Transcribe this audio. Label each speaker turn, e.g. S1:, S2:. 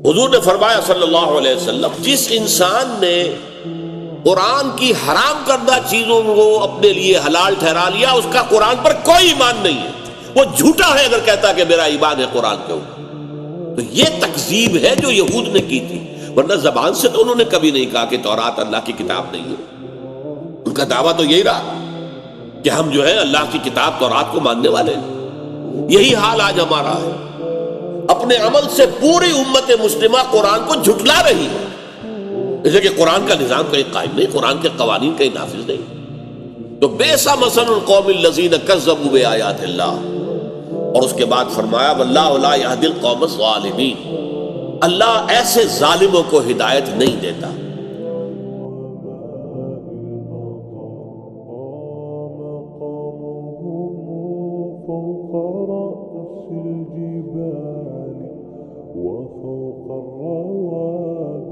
S1: حضور نے فرمایا صلی اللہ علیہ وسلم، جس انسان نے قرآن کی حرام کردہ چیزوں کو اپنے لیے حلال ٹھہرا لیا، اس کا قرآن پر کوئی ایمان نہیں ہے، وہ جھوٹا ہے اگر کہتا کہ میرا ایمان ہے قرآن کے اوپر۔ تو یہ تکذیب ہے جو یہود نے کی تھی، ورنہ زبان سے تو انہوں نے کبھی نہیں کہا کہ تورات اللہ کی کتاب نہیں ہے۔ ان کا دعویٰ تو یہی رہا کہ ہم جو ہے اللہ کی کتاب تورات کو ماننے والے ہیں۔ یہی حال آج ہمارا ہے، اپنے عمل سے پوری امت مسلمہ قرآن کو جھٹلا رہی ہے، اس لیے کہ قرآن کا نظام کہیں قائم نہیں، قرآن کے قوانین کہیں نافذ نہیں۔ تو بئس مثل القوم الذین کذبوا بآیات اللہ، اور اس کے بعد فرمایا واللہ لا یہدی القوم الظالمین، اللہ ایسے ظالموں کو ہدایت نہیں دیتا۔
S2: فوق رأس الجبال وفوق الرواسي